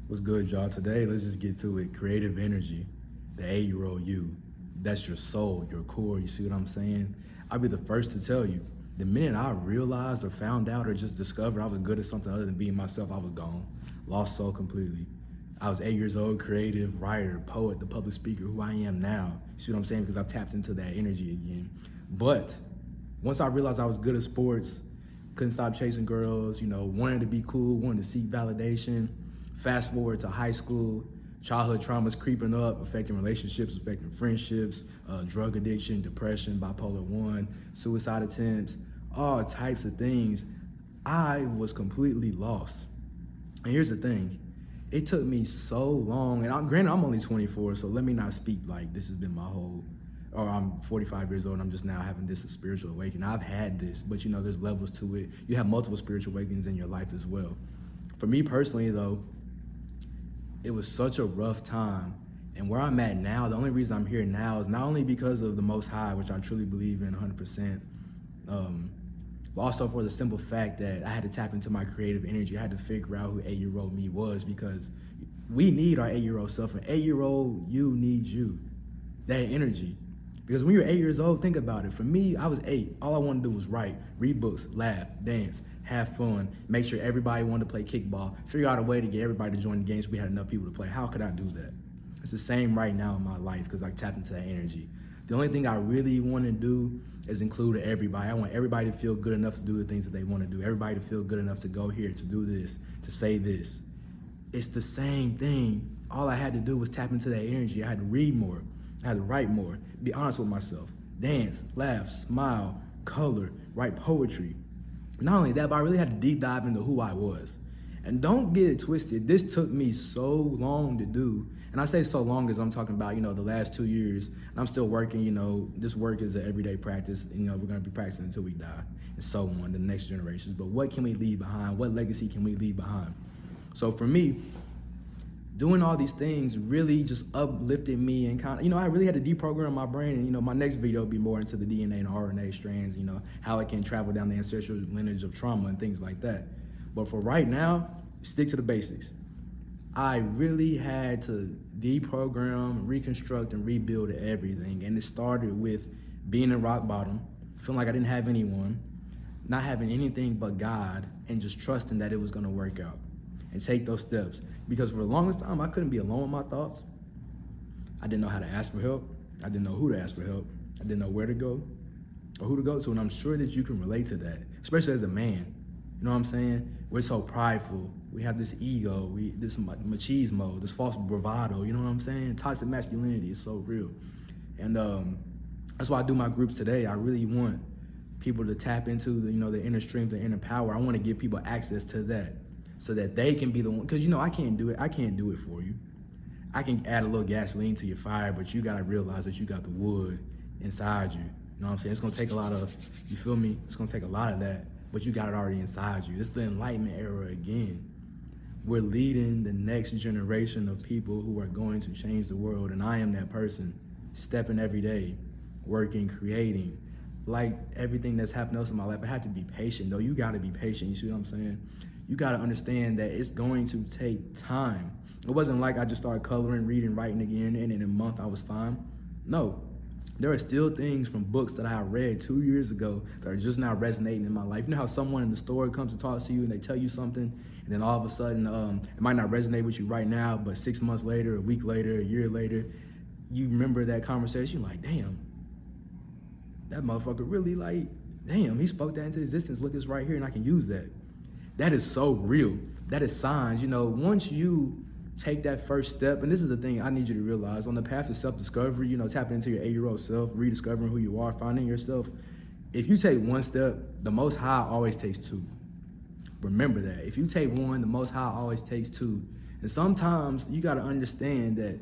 What's good, y'all? Today, let's just get to it. Creative energy, the 8-year-old you. That's your soul, your core. You see what I'm saying? I'll be the first to tell you, the minute I realized or found out or just discovered I was good at something other than being myself, I was gone. Lost soul completely. I was 8 years old, creative, writer, poet, the public speaker, who I am now. You see what I'm saying? Because I've tapped into that energy again. But once I realized I was good at sports, couldn't stop chasing girls, wanted to be cool, wanted to seek validation. Fast forward to high school, childhood traumas creeping up, affecting relationships, affecting friendships, drug addiction, depression, bipolar 1, suicide attempts, all types of things. I was completely lost. And here's the thing, it took me so long, and granted I'm only 24, so let me not speak like this has been my whole, or I'm 45 years old and I'm just now having this spiritual awakening. I've had this, but there's levels to it. You have multiple spiritual awakenings in your life as well. For me personally though, it was such a rough time. And where I'm at now, the only reason I'm here now is not only because of the Most High, which I truly believe in 100%, but also for the simple fact that I had to tap into my creative energy. I had to figure out who 8-year-old me was, because we need our 8-year-old self, and 8-year-old you needs you, that energy. Because when you're 8 years old, think about it. For me, I was 8. All I wanted to do was write, read books, laugh, dance, have fun, make sure everybody wanted to play kickball, figure out a way to get everybody to join the games so we had enough people to play. How could I do that? It's the same right now in my life because I tapped into that energy. The only thing I really want to do is include everybody. I want everybody to feel good enough to do the things that they want to do. Everybody to feel good enough to go here, to do this, to say this. It's the same thing. All I had to do was tap into that energy. I had to read more. I had to write more, be honest with myself, dance, laugh, smile, color, write poetry. Not only that, but I really had to deep dive into who I was. And don't get it twisted, this took me so long to do. And I say so long as I'm talking about, the last 2 years. And I'm still working, this work is an everyday practice. We're gonna be practicing until we die, and so on, the next generations. But what can we leave behind? What legacy can we leave behind? So for me, doing all these things really just uplifted me, and I really had to deprogram my brain. And my next video will be more into the DNA and RNA strands, how it can travel down the ancestral lineage of trauma and things like that. But for right now, stick to the basics. I really had to deprogram, reconstruct, and rebuild everything. And it started with being in rock bottom, feeling like I didn't have anyone, not having anything but God, and just trusting that it was gonna work out. And take those steps. Because for the longest time, I couldn't be alone with my thoughts. I didn't know how to ask for help. I didn't know who to ask for help. I didn't know where to go or who to go to. And I'm sure that you can relate to that, especially as a man. You know what I'm saying? We're so prideful. We have this ego, this machismo, this false bravado. You know what I'm saying? Toxic masculinity is so real. And that's why I do my groups today. I really want people to tap into the inner strength, the inner power. I want to give people access to that, so that they can be the one, because I can't do it. I can't do it for you. I can add a little gasoline to your fire, but you gotta realize that you got the wood inside you. You know what I'm saying? It's gonna take a lot of, you feel me? It's gonna take a lot of that, but you got it already inside you. It's the Enlightenment era again. We're leading the next generation of people who are going to change the world, and I am that person, stepping every day, working, creating. Like everything that's happened else in my life, I had to be patient though. You gotta be patient, you see what I'm saying? You gotta understand that it's going to take time. It wasn't like I just started coloring, reading, writing again, and in a month I was fine. No, there are still things from books that I read 2 years ago that are just now resonating in my life. You know how someone in the store comes to talk to you and they tell you something, and then all of a sudden, it might not resonate with you right now, but 6 months later, a week later, a year later, you remember that conversation, you're like, damn, that motherfucker really damn, he spoke that into existence, look, it's right here and I can use that. That is so real. That is signs. Once you take that first step, and this is the thing I need you to realize, on the path to self-discovery, tapping into your 8-year-old self, rediscovering who you are, finding yourself, if you take one step, the Most High always takes 2. Remember that. If you take one, the Most High always takes 2. And sometimes you got to understand that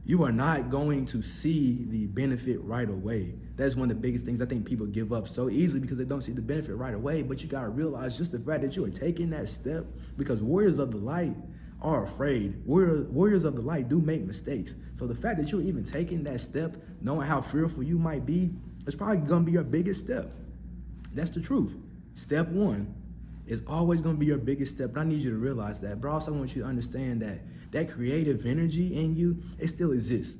you are not going to see the benefit right away. That's one of the biggest things I think people give up so easily, because they don't see the benefit right away. But you gotta realize just the fact that you are taking that step, because warriors of the light are afraid. Warriors of the light do make mistakes. So the fact that you're even taking that step, knowing how fearful you might be, it's probably gonna be your biggest step. That's the truth. Step 1 is always gonna be your biggest step. But I need you to realize that. But I also want you to understand that that creative energy in you, it still exists.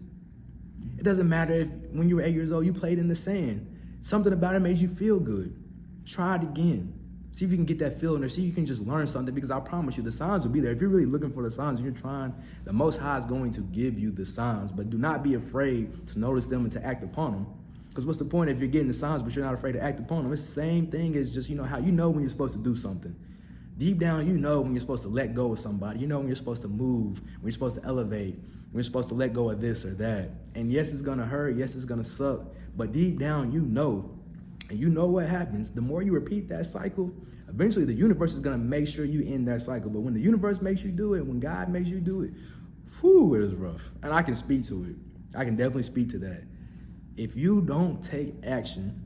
It doesn't matter if when you were 8 years old, you played in the sand. Something about it made you feel good. Try it again. See if you can get that feeling, or see if you can just learn something, because I promise you the signs will be there. If you're really looking for the signs and you're trying, the Most High is going to give you the signs, but do not be afraid to notice them and to act upon them. Because what's the point if you're getting the signs but you're not afraid to act upon them? It's the same thing as just, how you know when you're supposed to do something. Deep down, you know when you're supposed to let go of somebody. You know when you're supposed to move, when you're supposed to elevate, when you're supposed to let go of this or that. And yes, it's gonna hurt, yes, it's gonna suck, but deep down, you know. And you know what happens. The more you repeat that cycle, eventually the universe is gonna make sure you end that cycle. But when the universe makes you do it, when God makes you do it, whew, it is rough. And I can speak to it. I can definitely speak to that. If you don't take action,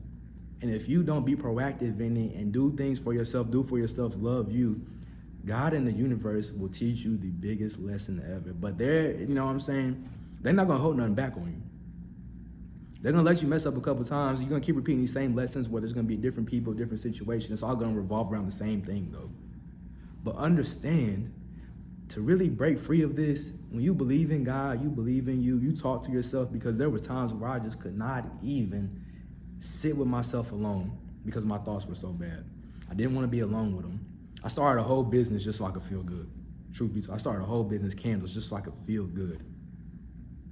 and if you don't be proactive in it and do things for yourself, do for yourself, love you, God and the universe will teach you the biggest lesson ever. But they're, you know what I'm saying? They're not gonna hold nothing back on you. They're gonna let you mess up a couple times. You're gonna keep repeating these same lessons where there's gonna be different people, different situations. It's all gonna revolve around the same thing though. But understand, to really break free of this, when you believe in God, you believe in you talk to yourself, because there was times where I just could not even sit with myself alone because my thoughts were so bad. I didn't want to be alone with them. I started a whole business just so I could feel good. Truth be told, I started a whole business, candles, just so I could feel good.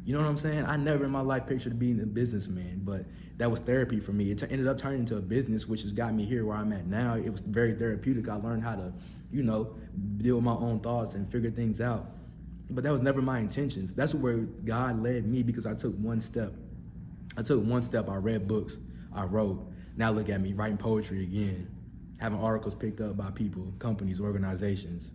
You know what I'm saying? I never in my life pictured being a businessman, but that was therapy for me. It ended up turning into a business, which has got me here where I'm at now. It was very therapeutic. I learned how to, deal with my own thoughts and figure things out. But that was never my intentions. That's where God led me, because I took one step. I read books, I wrote. Now look at me, writing poetry again, having articles picked up by people, companies, organizations.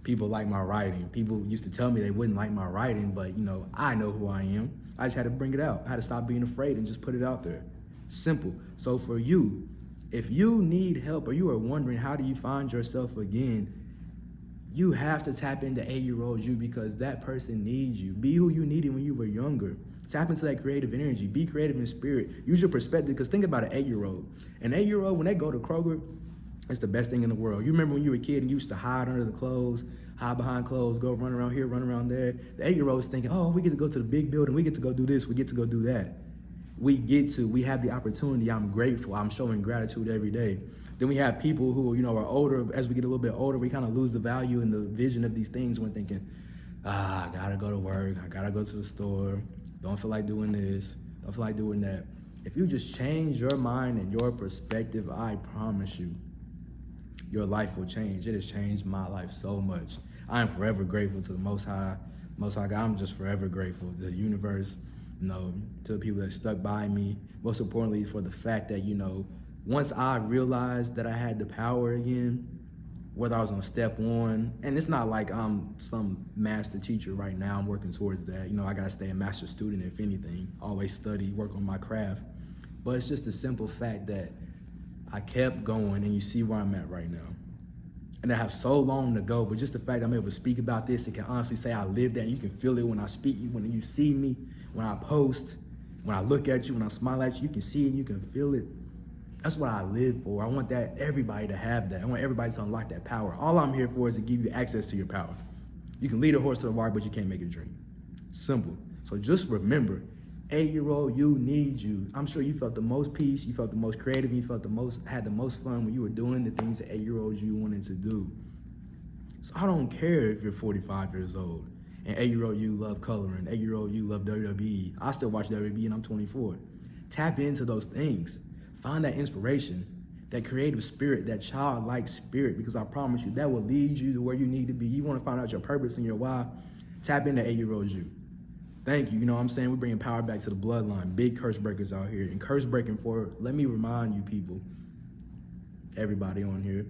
People like my writing. People used to tell me they wouldn't like my writing, but I know who I am. I just had to bring it out. I had to stop being afraid and just put it out there. Simple. So for you, if you need help or you are wondering how do you find yourself again, you have to tap into 8-year-old you, because that person needs you. Be who you needed when you were younger. Tap into that creative energy. Be creative in spirit. Use your perspective, because think about an 8-year-old. An 8-year-old, when they go to Kroger, it's the best thing in the world. You remember when you were a kid and you used to hide under the clothes, hide behind clothes, go run around here, run around there. The 8-year-old is thinking, oh, we get to go to the big building. We get to go do this. We get to go do that. We have the opportunity. I'm grateful. I'm showing gratitude every day. Then we have people who, are older. As we get a little bit older, we kind of lose the value and the vision of these things when thinking, I gotta go to work. I gotta go to the store. Don't feel like doing this. Don't feel like doing that. If you just change your mind and your perspective, I promise you, your life will change. It has changed my life so much. I am forever grateful to the Most High God. I'm just forever grateful to the universe, to the people that stuck by me. Most importantly, for the fact that, once I realized that I had the power again, whether I was on step one, and it's not like I'm some master teacher right now, I'm working towards that. I gotta stay a master student, if anything, always study, work on my craft. But it's just a simple fact that I kept going, and you see where I'm at right now. And I have so long to go, but just the fact I'm able to speak about this and can honestly say I lived that, and you can feel it when I speak, when you see me, when I post, when I look at you, when I smile at you, you can see it, you can feel it. That's what I live for. I want everybody to have that. I want everybody to unlock that power. All I'm here for is to give you access to your power. You can lead a horse to the water, but you can't make it drink. Simple. So just remember, 8-year-old you needs you. I'm sure you felt the most peace, you felt the most creative, you had the most fun when you were doing the things that 8-year-old you wanted to do. So I don't care if you're 45 years old and 8-year-old you love coloring, 8-year-old you love WWE. I still watch WWE and I'm 24. Tap into those things. Find that inspiration, that creative spirit, that childlike spirit, because I promise you that will lead you to where you need to be. You want to find out your purpose and your why, tap into 8-year-old you. Thank you. You know what I'm saying? We're bringing power back to the bloodline. Big curse breakers out here. And curse breaking let me remind you people, everybody on here,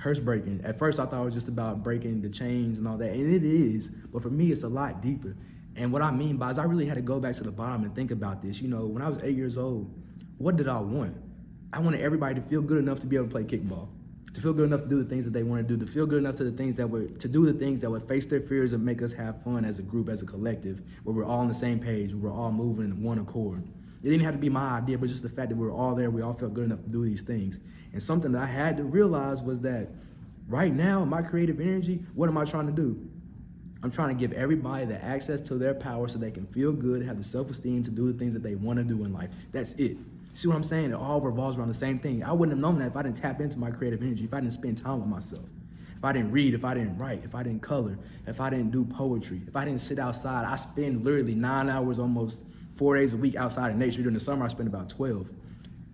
curse breaking. At first I thought it was just about breaking the chains and all that, and it is, but for me it's a lot deeper. And what I mean by is I really had to go back to the bottom and think about this. When I was 8 years old, what did I want? I wanted everybody to feel good enough to be able to play kickball, to feel good enough to do the things that they want to do, to feel good enough to do the things that would face their fears and make us have fun as a group, as a collective, where we're all on the same page, we're all moving in one accord. It didn't have to be my idea, but just the fact that we were all there, we all felt good enough to do these things. And something that I had to realize was that right now, my creative energy, what am I trying to do? I'm trying to give everybody the access to their power so they can feel good, have the self-esteem to do the things that they want to do in life. That's it. See what I'm saying? It all revolves around the same thing. I wouldn't have known that if I didn't tap into my creative energy, if I didn't spend time with myself, if I didn't read, if I didn't write, if I didn't color, if I didn't do poetry, if I didn't sit outside. I spend literally 9 hours, almost 4 days a week outside in nature. During the summer, I spend about 12.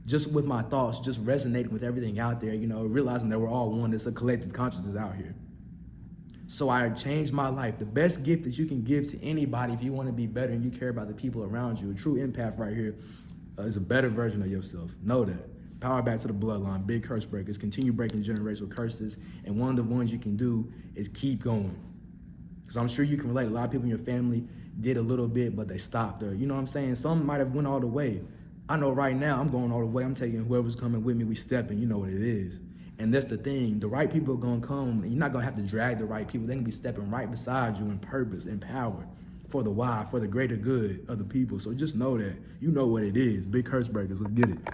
Just with my thoughts, just resonating with everything out there, realizing that we're all one. It's a collective consciousness out here. So I changed my life. The best gift that you can give to anybody if you want to be better and you care about the people around you, a true empath right here, is a better version of yourself. Know that. Power back to the bloodline, big curse breakers, continue breaking generational curses. And one of the ones you can do is keep going. Because I'm sure you can relate. A lot of people in your family did a little bit, but they stopped. Or, you know what I'm saying? Some might have went all the way. I know right now I'm going all the way. I'm taking whoever's coming with me, we stepping. You know what it is. And that's the thing. The right people are going to come, and you're not going to have to drag the right people. They're going to be stepping right beside you in purpose and power for the why, for the greater good of the people. So just know that. You know what it is. Big curse breakers. Let's get it.